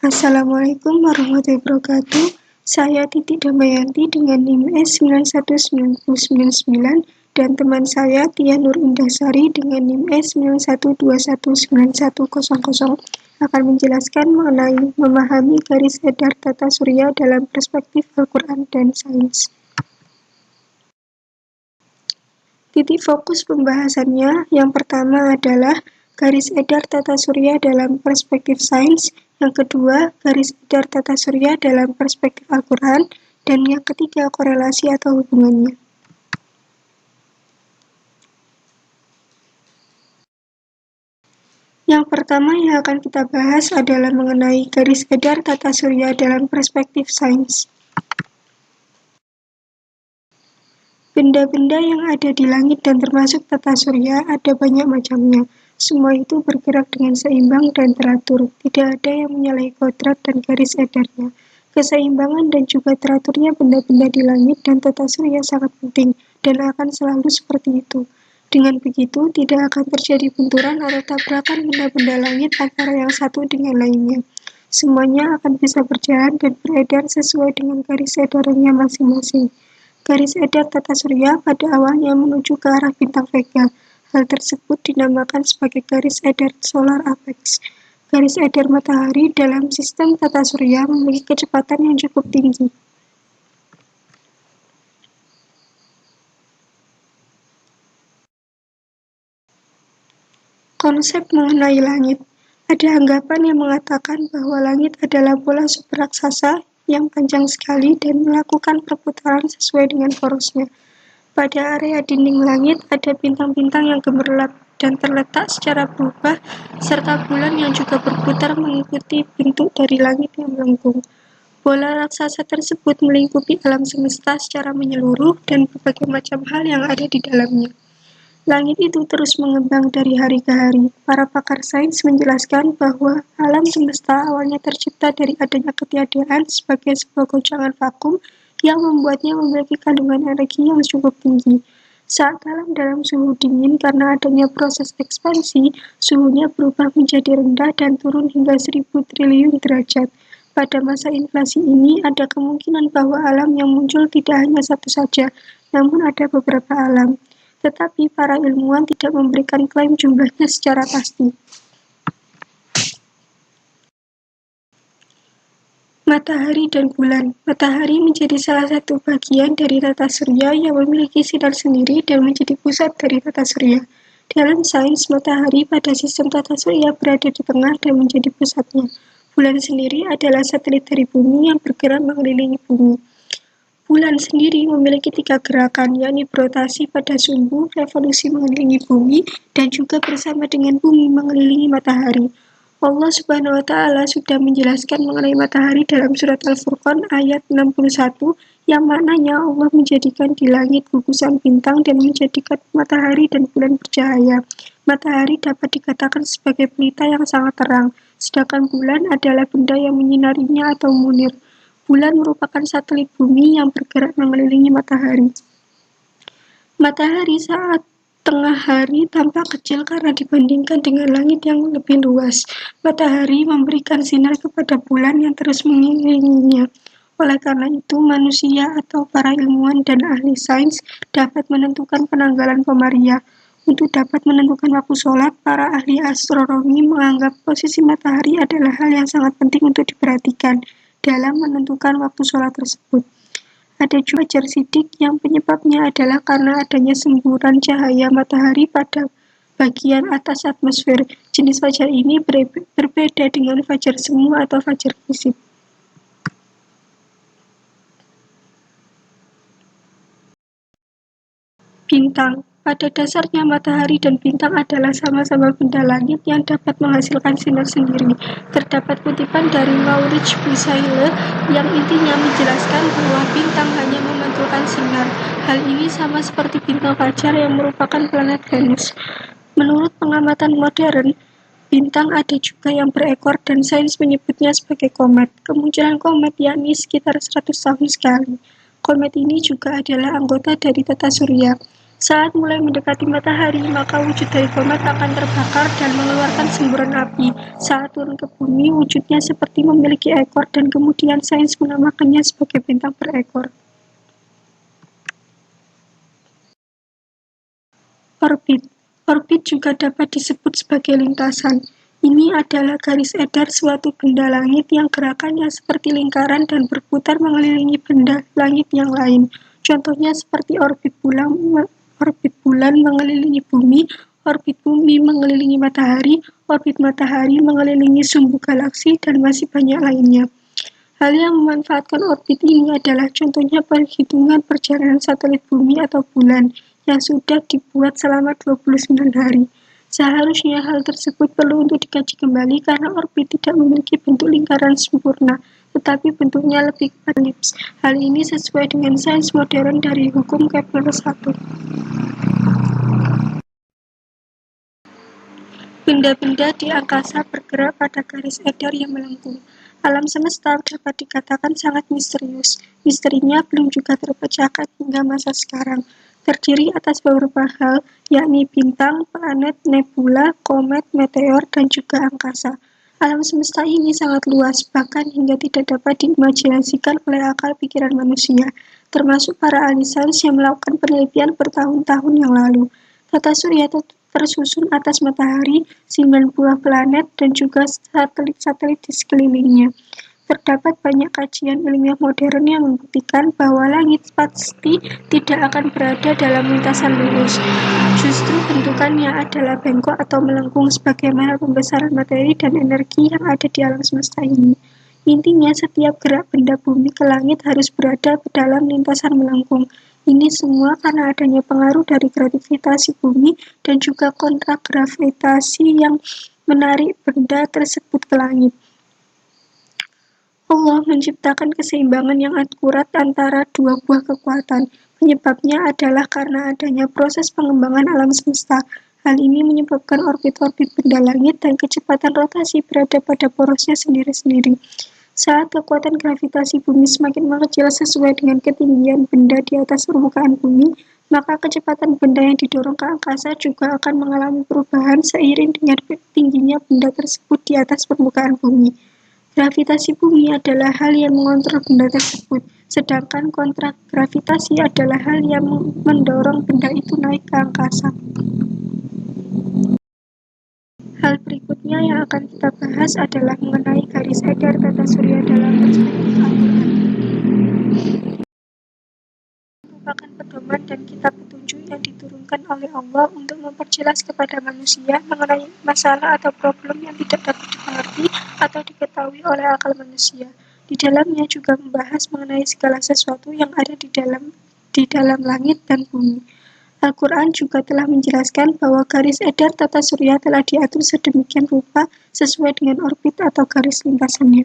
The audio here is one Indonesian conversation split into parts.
Assalamualaikum warahmatullahi wabarakatuh. Saya Titi Damayanti dengan NIM S91999 dan teman saya Tia Nur Indasari dengan NIM S91219100 akan menjelaskan mengenai memahami garis edar tata surya dalam perspektif Al-Quran dan sains. Titik fokus pembahasannya yang pertama adalah garis edar tata surya dalam perspektif sains, yang kedua garis edar tata surya dalam perspektif Al-Quran, dan yang ketiga korelasi atau hubungannya. Yang pertama yang akan kita bahas adalah mengenai garis edar tata surya dalam perspektif sains. Benda-benda yang ada di langit dan termasuk tata surya ada banyak macamnya. Semua itu bergerak dengan seimbang dan teratur. Tidak ada yang menyalahi kodrat dan garis edarnya. Keseimbangan dan juga teraturnya benda-benda di langit dan tata surya sangat penting dan akan selalu seperti itu. Dengan begitu, tidak akan terjadi benturan atau tabrakan benda-benda langit antara yang satu dengan lainnya. Semuanya akan bisa berjalan dan beredar sesuai dengan garis edarnya masing-masing. Garis edar tata surya pada awalnya menuju ke arah bintang Vega. Hal tersebut dinamakan sebagai garis edar solar apex. Garis edar matahari dalam sistem tata surya memiliki kecepatan yang cukup tinggi. Konsep mengenai langit. Ada anggapan yang mengatakan bahwa langit adalah bola super raksasa yang panjang sekali dan melakukan perputaran sesuai dengan porosnya. Pada area dinding langit ada bintang-bintang yang gemerlap dan terletak secara berubah, serta bulan yang juga berputar mengikuti bentuk dari langit yang melengkung. Bola raksasa tersebut melingkupi alam semesta secara menyeluruh dan berbagai macam hal yang ada di dalamnya. Langit itu terus mengembang dari hari ke hari. Para pakar sains menjelaskan bahwa alam semesta awalnya tercipta dari adanya ketiadaan sebagai sebuah goncangan vakum yang membuatnya memiliki kandungan energi yang cukup tinggi. Saat alam dalam suhu dingin karena adanya proses ekspansi, suhunya berubah menjadi rendah dan turun hingga 1000 triliun derajat. Pada masa inflasi ini, ada kemungkinan bahwa alam yang muncul tidak hanya satu saja, namun ada beberapa alam. Tetapi para ilmuwan tidak memberikan klaim jumlahnya secara pasti. Matahari dan bulan. Matahari menjadi salah satu bagian dari tata surya yang memiliki sinar sendiri dan menjadi pusat dari tata surya. Dalam sains, matahari pada sistem tata surya berada di tengah dan menjadi pusatnya. Bulan sendiri adalah satelit dari bumi yang bergerak mengelilingi bumi. Bulan sendiri memiliki 3 gerakan, yakni berotasi pada sumbu, revolusi mengelilingi bumi, dan juga bersama dengan bumi mengelilingi matahari. Allah Subhanahu wa Ta'ala sudah menjelaskan mengenai matahari dalam surat Al-Furqan ayat 61, yang maknanya Allah menjadikan di langit gugusan bintang dan menjadikan matahari dan bulan bercahaya. Matahari dapat dikatakan sebagai pelita yang sangat terang, sedangkan bulan adalah benda yang menyinarinya atau munir. Bulan merupakan satelit bumi yang bergerak mengelilingi matahari. Matahari saat tengah hari tampak kecil karena dibandingkan dengan langit yang lebih luas. Matahari memberikan sinar kepada bulan yang terus mengelilinginya. Oleh karena itu, manusia atau para ilmuwan dan ahli sains dapat menentukan penanggalan komariah. Untuk dapat menentukan waktu sholat, para ahli astronomi menganggap posisi matahari adalah hal yang sangat penting untuk diperhatikan dalam menentukan waktu sholat tersebut. Ada juga fajar sidik yang penyebabnya adalah karena adanya semburan cahaya matahari pada bagian atas atmosfer. Jenis fajar ini berbeda dengan fajar semu atau fajar visib. Bintang. Pada dasarnya matahari dan bintang adalah sama-sama benda langit yang dapat menghasilkan sinar sendiri. Terdapat kutipan dari Maurits Bucaille yang intinya menjelaskan bahwa bintang hanya memantulkan sinar. Hal ini sama seperti bintang fajar yang merupakan planet Venus. Menurut pengamatan modern, bintang ada juga yang berekor dan sains menyebutnya sebagai komet. Kemunculan komet yakni sekitar 100 tahun sekali. Komet ini juga adalah anggota dari tata surya. Saat mulai mendekati matahari, maka wujud dari komet akan terbakar dan mengeluarkan semburan api. Saat turun ke bumi, wujudnya seperti memiliki ekor dan kemudian sains menamakannya sebagai bintang berekor. Orbit. Orbit juga dapat disebut sebagai lintasan. Ini adalah garis edar suatu benda langit yang gerakannya seperti lingkaran dan berputar mengelilingi benda langit yang lain. Contohnya seperti orbit bulan mengelilingi bumi, orbit bumi mengelilingi matahari, orbit matahari mengelilingi sumbu galaksi, dan masih banyak lainnya. Hal yang memanfaatkan orbit ini adalah contohnya perhitungan perjalanan satelit bumi atau bulan yang sudah dibuat selama 29 hari. Seharusnya hal tersebut perlu untuk dikaji kembali karena orbit tidak memiliki bentuk lingkaran sempurna, tetapi bentuknya lebih kepada elips. Hal ini sesuai dengan sains modern dari hukum Kepler 1. Benda-benda di angkasa bergerak pada garis edar yang melengkung. Alam semesta dapat dikatakan sangat misterius. Misterinya belum juga terpecahkan hingga masa sekarang. Terdiri atas beberapa hal, yakni bintang, planet, nebula, komet, meteor, dan juga angkasa. Alam semesta ini sangat luas, bahkan hingga tidak dapat diimajinasikan oleh akal pikiran manusia, termasuk para ahli sains yang melakukan penelitian bertahun-tahun yang lalu. Tata surya tersusun atas matahari, 9 buah planet, dan juga satelit-satelit di sekelilingnya. Terdapat banyak kajian ilmiah modern yang membuktikan bahwa langit pasti tidak akan berada dalam lintasan lurus. Justru bentukannya adalah bengkok atau melengkung sebagaimana pembesaran materi dan energi yang ada di alam semesta ini. Intinya, setiap gerak benda bumi ke langit harus berada dalam lintasan melengkung. Ini semua karena adanya pengaruh dari gravitasi bumi dan juga kontragravitasi yang menarik benda tersebut ke langit. Allah menciptakan keseimbangan yang akurat antara dua buah kekuatan. Penyebabnya adalah karena adanya proses pengembangan alam semesta. Hal ini menyebabkan orbit-orbit benda langit dan kecepatan rotasi berada pada porosnya sendiri-sendiri. Saat kekuatan gravitasi bumi semakin mengecil sesuai dengan ketinggian benda di atas permukaan bumi, maka kecepatan benda yang didorong ke angkasa juga akan mengalami perubahan seiring dengan tingginya benda tersebut di atas permukaan bumi. Gravitasi bumi adalah hal yang mengontrol benda tersebut, sedangkan kontragravitasi adalah hal yang mendorong benda itu naik ke angkasa. Hal berikutnya yang akan kita bahas adalah mengenai garis edar tata surya dalam perspektif Al-Quran. Merupakan pedoman dan kitab petunjuk yang diturunkan oleh Allah untuk memperjelas kepada manusia mengenai masalah atau problem yang tidak dapat dimengerti atau diketahui oleh akal manusia. Di dalamnya juga membahas mengenai segala sesuatu yang ada di dalam langit dan bumi. Al-Quran juga telah menjelaskan bahwa garis edar tata surya telah diatur sedemikian rupa sesuai dengan orbit atau garis lintasannya.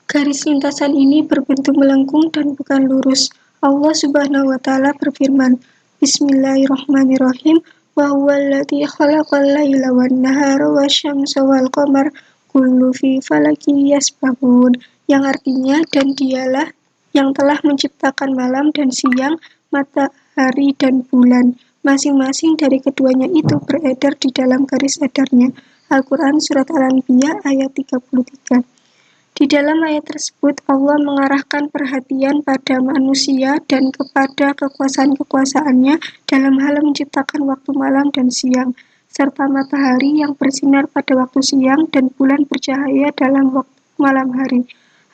Garis lintasan ini berbentuk melengkung dan bukan lurus. Allah Subhanahu wa Ta'ala berfirman, Bismillahirrahmanirrahim, wa huwallazi khalaqal laila wan nahara wasyamsa wal qamar kullu fi falakin yasbahun, yang artinya, dan dialah yang telah menciptakan malam dan siang, matahari dan bulan. Masing-masing dari keduanya itu beredar di dalam garis edarnya. Al-Quran Surat Al-Anbiya ayat 33. Di dalam ayat tersebut, Allah mengarahkan perhatian pada manusia dan kepada kekuasaan-kekuasaannya dalam hal menciptakan waktu malam dan siang, serta matahari yang bersinar pada waktu siang dan bulan bercahaya dalam waktu malam hari.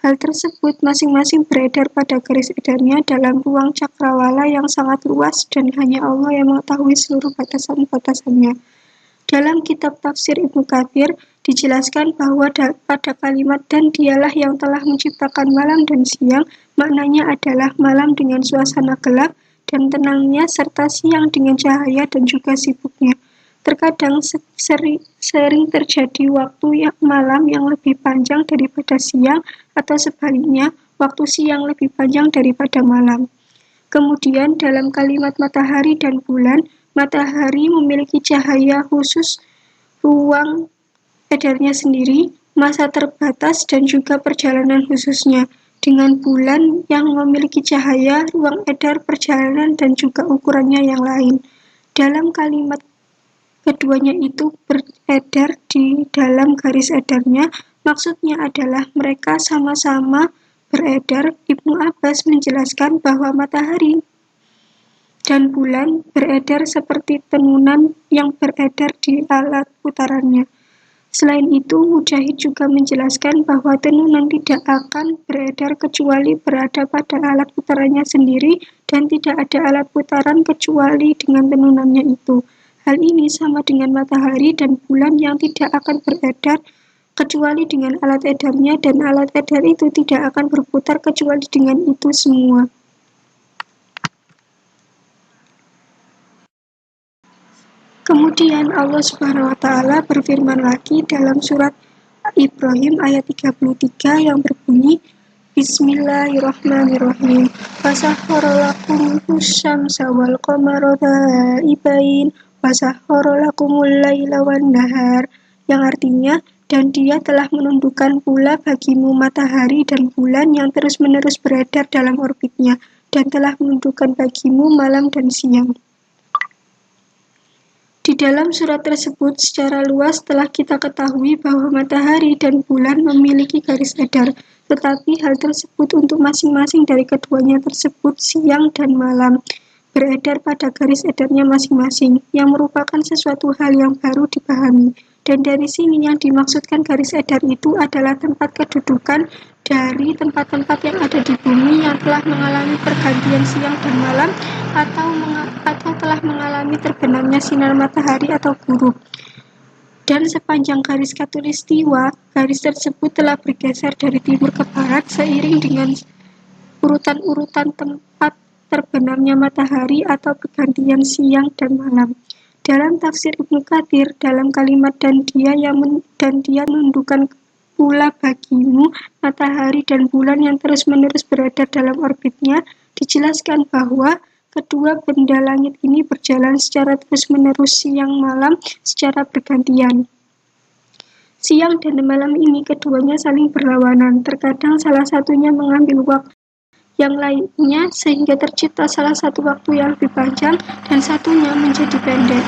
Hal tersebut masing-masing beredar pada garis edarnya dalam ruang cakrawala yang sangat luas dan hanya Allah yang mengetahui seluruh batasan-batasannya. Dalam kitab tafsir Ibnu Katsir dijelaskan bahwa pada kalimat dan dialah yang telah menciptakan malam dan siang, maknanya adalah malam dengan suasana gelap dan tenangnya serta siang dengan cahaya dan juga sibuknya. Terkadang sering terjadi waktu malam yang lebih panjang daripada siang atau sebaliknya, waktu siang lebih panjang daripada malam. Kemudian dalam kalimat matahari dan bulan, matahari memiliki cahaya khusus, ruang edarnya sendiri, masa terbatas, dan juga perjalanan khususnya. dengan bulan yang memiliki cahaya, ruang edar, perjalanan, dan juga ukurannya yang lain. Dalam kalimat keduanya itu beredar di dalam garis edarnya, maksudnya adalah mereka sama-sama beredar. Ibnu Abbas menjelaskan bahwa matahari dan bulan beredar seperti tenunan yang beredar di alat putarannya. Selain itu, Mujahid juga menjelaskan bahwa tenunan tidak akan beredar kecuali berada pada alat putarannya sendiri dan tidak ada alat putaran kecuali dengan tenunannya itu. Hal ini sama dengan matahari dan bulan yang tidak akan beredar kecuali dengan alat edarnya dan alat edar itu tidak akan berputar kecuali dengan itu semua. Kemudian Allah Subhanahu wa taala berfirman lagi dalam surat Ibrahim ayat 33 yang berbunyi Bismillahirrahmanirrahim. Fasakhkhara lakum asy-syamsa wal qamara da'ibain wasakhkhara lakumul laila wan nahar, yang artinya dan Dia telah menundukkan pula bagimu matahari dan bulan yang terus-menerus beredar dalam orbitnya dan telah menundukkan bagimu malam dan siang. Di dalam surat tersebut secara luas telah kita ketahui bahwa matahari dan bulan memiliki garis edar, tetapi hal tersebut untuk masing-masing dari keduanya tersebut siang dan malam beredar pada garis edarnya masing-masing, yang merupakan sesuatu hal yang baru dipahami. Dan dari sini yang dimaksudkan garis edar itu adalah tempat kedudukan dari tempat-tempat yang ada di bumi yang telah mengalami pergantian siang dan malam atau telah mengalami terbenamnya sinar matahari atau gurub. Dan sepanjang garis khatulistiwa, garis tersebut telah bergeser dari timur ke barat seiring dengan urutan-urutan tempat terbenamnya matahari atau pergantian siang dan malam. Dalam tafsir Ibnu Katsir, dalam kalimat dan dia menundukkan pula bagimu matahari dan bulan yang terus-menerus beredar dalam orbitnya, dijelaskan bahwa kedua benda langit ini berjalan secara terus-menerus siang malam secara bergantian. Siang dan malam ini keduanya saling berlawanan, terkadang salah satunya mengambil waktu yang lainnya sehingga tercipta salah satu waktu yang lebih panjang dan satunya menjadi pendek.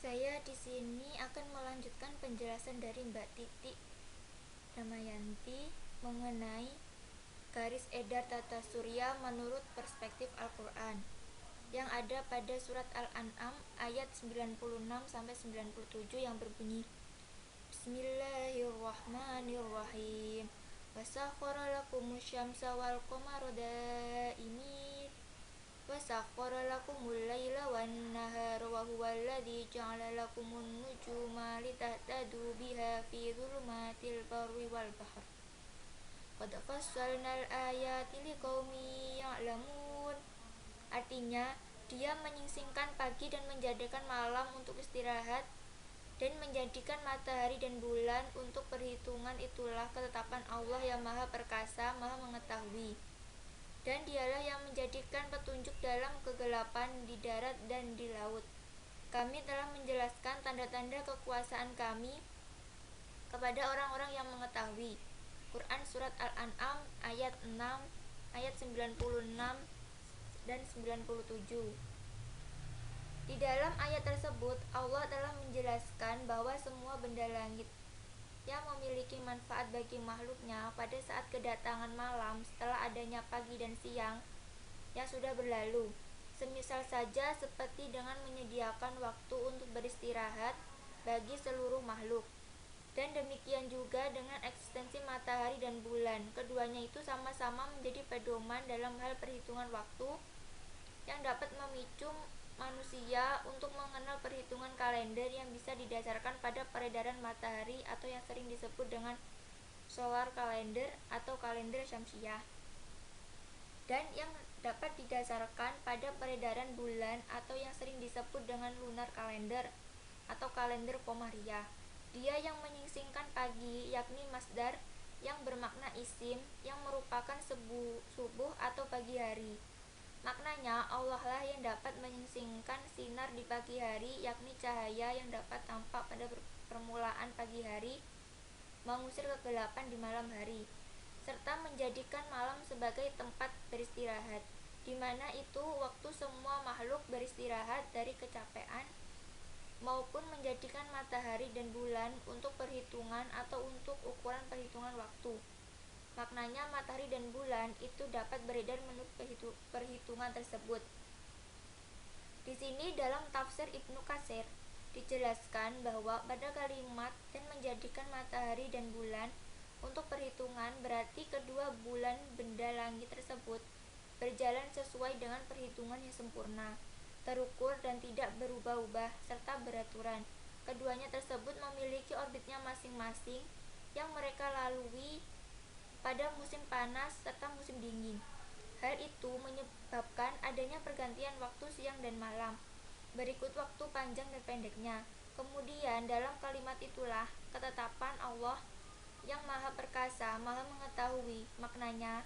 Saya di sini akan melanjutkan penjelasan dari Mbak Titi Damayanti mengenai garis edar tata surya menurut perspektif Al-Quran yang ada pada surat Al-An'am ayat 96-97 yang berbunyi Bismillahirrahmanirrahim. Wasakhkhara lakumus syamsa wal qamara da'imin wasakhkhara lakumul laila wan nahara wa huwallazi ja'ala lakumun nujuma litahtadu biha fi dhulumatil barri wal bahr. Qad fassalnal ayati liqaumin ya'lamun. Artinya, Dia menyingsingkan pagi dan menjadikan malam untuk istirahat dan menjadikan matahari dan bulan untuk perhitungan. Itulah ketetapan Allah yang Maha Perkasa, Maha Mengetahui. Dan Dialah yang menjadikan petunjuk dalam kegelapan di darat dan di laut. Kami telah menjelaskan tanda-tanda kekuasaan Kami kepada orang-orang yang mengetahui. Quran Surat Al-An'am ayat 6, ayat 96 dan 97. Di dalam ayat tersebut, Allah telah menjelaskan bahwa semua benda langit yang memiliki manfaat bagi makhluknya pada saat kedatangan malam setelah adanya pagi dan siang yang sudah berlalu. Semisal saja seperti dengan menyediakan waktu untuk beristirahat bagi seluruh makhluk. Dan demikian juga dengan eksistensi matahari dan bulan. Keduanya itu sama-sama menjadi pedoman dalam hal perhitungan waktu yang dapat memicu manusia untuk mengenal perhitungan kalender yang bisa didasarkan pada peredaran matahari atau yang sering disebut dengan solar calendar atau kalender syamsiah, dan yang dapat didasarkan pada peredaran bulan atau yang sering disebut dengan lunar calendar atau kalender komariah. Dia yang menyingsingkan pagi, yakni masdar yang bermakna isim yang merupakan subuh atau pagi hari. Maknanya, Allah lah yang dapat menyingsingkan sinar di pagi hari, yakni cahaya yang dapat tampak pada permulaan pagi hari mengusir kegelapan di malam hari, serta menjadikan malam sebagai tempat beristirahat, di mana itu waktu semua makhluk beristirahat dari kecapean, maupun menjadikan matahari dan bulan untuk perhitungan atau untuk ukuran perhitungan waktu. Maknanya matahari dan bulan itu dapat beredar menurut perhitungan tersebut. Di sini dalam tafsir Ibnu Katsir dijelaskan bahwa pada kalimat dan menjadikan matahari dan bulan untuk perhitungan berarti kedua bulan benda langit tersebut berjalan sesuai dengan perhitungan yang sempurna, terukur dan tidak berubah-ubah serta beraturan. Keduanya tersebut memiliki orbitnya masing-masing yang mereka lalui pada musim panas serta musim dingin. Hal itu menyebabkan adanya pergantian waktu siang dan malam, berikut waktu panjang dan pendeknya. Kemudian dalam kalimat itulah ketetapan Allah yang Maha Perkasa, Maha Mengetahui. Maknanya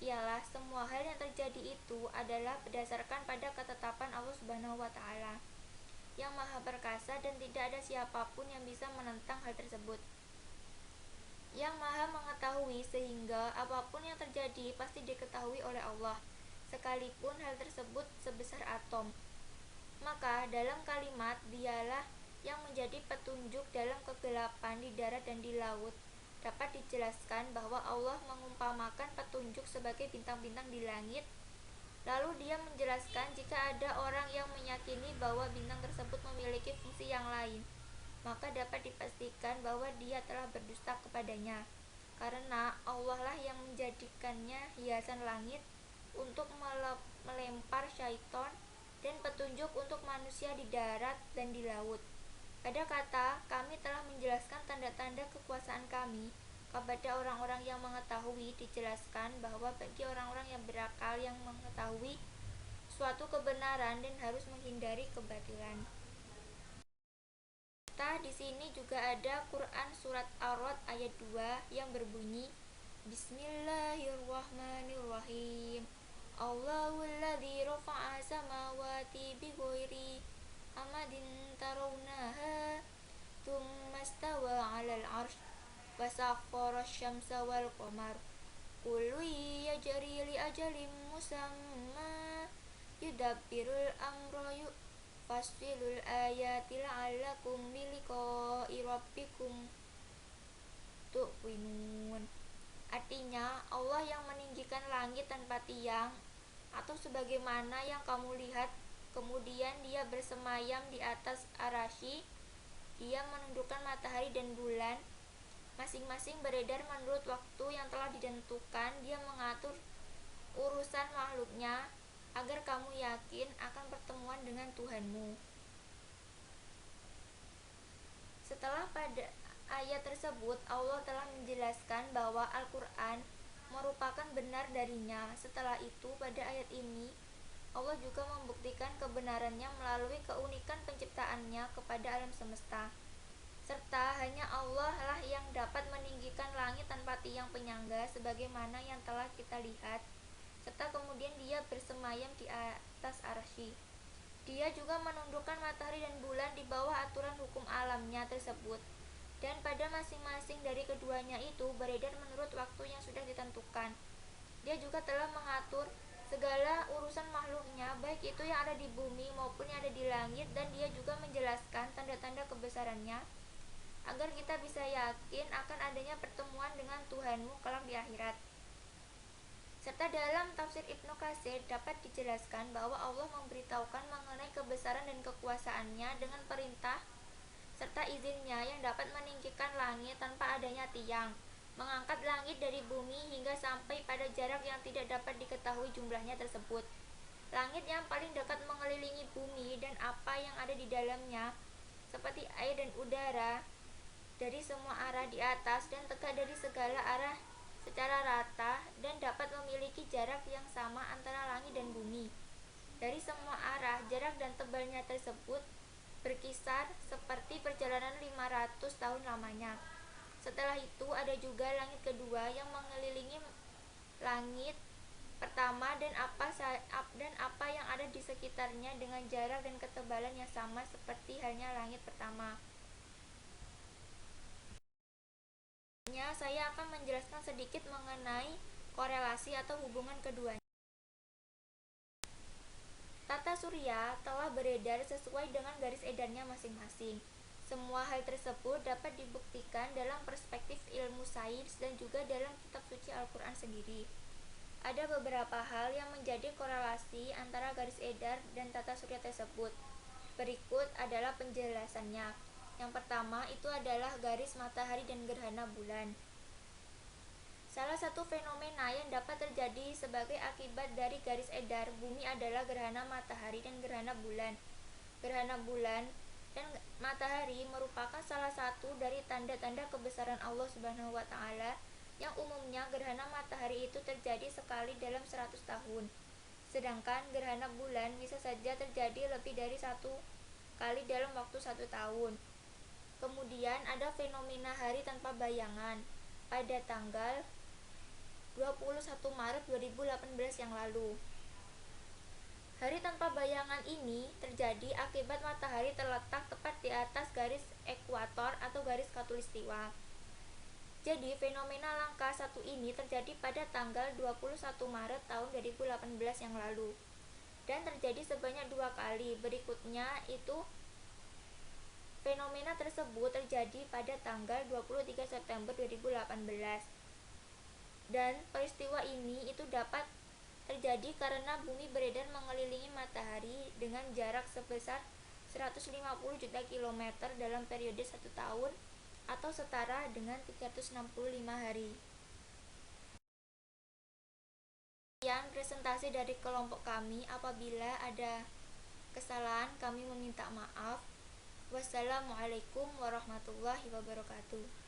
ialah semua hal yang terjadi itu adalah berdasarkan pada ketetapan Allah Subhanahu wa taala yang Maha Perkasa dan tidak ada siapapun yang bisa menentang hal tersebut. Yang Maha Mengetahui sehingga apapun yang terjadi pasti diketahui oleh Allah, sekalipun hal tersebut sebesar atom. Maka dalam kalimat dialah yang menjadi petunjuk dalam kegelapan di darat dan di laut, dapat dijelaskan bahwa Allah mengumpamakan petunjuk sebagai bintang-bintang di langit. Lalu dia menjelaskan jika ada orang yang meyakini bahwa bintang tersebut memiliki fungsi yang lain, maka dapat dipastikan bahwa dia telah berdusta kepadanya, karena Allah lah yang menjadikannya hiasan langit untuk melempar syaitan dan petunjuk untuk manusia di darat dan di laut. Pada kata, kami telah menjelaskan tanda-tanda kekuasaan kami kepada orang-orang yang mengetahui, dijelaskan bahwa bagi orang-orang yang berakal yang mengetahui suatu kebenaran dan harus menghindari kebatilan. Di sini juga ada Quran surat Ar-Ra'd ayat 2 yang berbunyi Bismillahirrahmanirrahim. Allahul ladzi rafa'a samawati bighairi amadin tarawnaha tsumma istawa 'alal 'arsy wa sakhkhara asy-syamsa wal qamar kullun yajri li ajalin musamma yudabbirul amra fassilul ayati la'allakum biliqa'i rabbikum tuqinun. Artinya, Allah yang meninggikan langit tanpa tiang atau sebagaimana yang kamu lihat, kemudian dia bersemayam di atas arasy, dia menundukkan matahari dan bulan, masing-masing beredar menurut waktu yang telah ditentukan, dia mengatur urusan makhluknya agar kamu yakin akan pertemuan dengan Tuhanmu. Setelah pada ayat tersebut Allah telah menjelaskan bahwa Al-Quran merupakan benar darinya. Setelah itu pada ayat ini Allah juga membuktikan kebenarannya melalui keunikan penciptaannya kepada alam semesta, serta hanya Allah lah yang dapat meninggikan langit tanpa tiang penyangga sebagaimana yang telah kita lihat, serta kemudian dia bersemayam di atas arsy. Dia juga menundukkan matahari dan bulan di bawah aturan hukum alamnya tersebut, dan pada masing-masing dari keduanya itu beredar menurut waktu yang sudah ditentukan. Dia juga telah mengatur segala urusan makhluknya, baik itu yang ada di bumi maupun yang ada di langit, dan dia juga menjelaskan tanda-tanda kebesarannya agar kita bisa yakin akan adanya pertemuan dengan Tuhanmu kelak di akhirat. Serta dalam tafsir Ibnu Katsir dapat dijelaskan bahwa Allah memberitahukan mengenai kebesaran dan kekuasaannya dengan perintah serta izinnya yang dapat meninggikan langit tanpa adanya tiang, mengangkat langit dari bumi hingga sampai pada jarak yang tidak dapat diketahui jumlahnya tersebut. Langit yang paling dekat mengelilingi bumi dan apa yang ada di dalamnya, seperti air dan udara, dari semua arah di atas dan tegak dari segala arah secara rata dan dapat memiliki jarak yang sama antara langit dan bumi. Dari semua arah, jarak dan tebalnya tersebut berkisar seperti perjalanan 500 tahun lamanya. Setelah itu ada juga langit kedua yang mengelilingi langit pertama dan apa yang ada di sekitarnya dengan jarak dan ketebalan yang sama seperti halnya langit pertama. menjelaskan sedikit mengenai korelasi atau hubungan keduanya. Tata surya telah beredar sesuai dengan garis edarnya masing-masing. Semua hal tersebut dapat dibuktikan dalam perspektif ilmu sains dan juga dalam kitab suci Al-Quran sendiri. Ada beberapa hal yang menjadi korelasi antara garis edar dan tata surya tersebut. Berikut adalah penjelasannya. Yang pertama itu adalah garis matahari dan gerhana bulan. Salah satu fenomena yang dapat terjadi sebagai akibat dari garis edar bumi adalah gerhana matahari dan gerhana bulan. Gerhana bulan dan matahari merupakan salah satu dari tanda-tanda kebesaran Allah Subhanahu wa taala yang umumnya gerhana matahari itu terjadi sekali dalam 100 tahun. Sedangkan gerhana bulan bisa saja terjadi lebih dari satu kali dalam waktu 1 tahun. Kemudian ada fenomena hari tanpa bayangan pada tanggal 21 Maret 2018 yang lalu. Hari tanpa bayangan ini terjadi akibat matahari terletak tepat di atas garis ekuator atau garis khatulistiwa. Jadi, fenomena langka satu ini terjadi pada tanggal 21 Maret tahun 2018 yang lalu. Dan terjadi sebanyak 2 kali. Berikutnya itu fenomena tersebut terjadi pada tanggal 23 September 2018. Dan peristiwa ini itu dapat terjadi karena bumi beredar mengelilingi matahari dengan jarak sebesar 150 juta kilometer dalam periode 1 tahun atau setara dengan 365 hari. Sekian presentasi dari kelompok kami. Apabila ada kesalahan kami meminta maaf. Wassalamualaikum warahmatullahi wabarakatuh.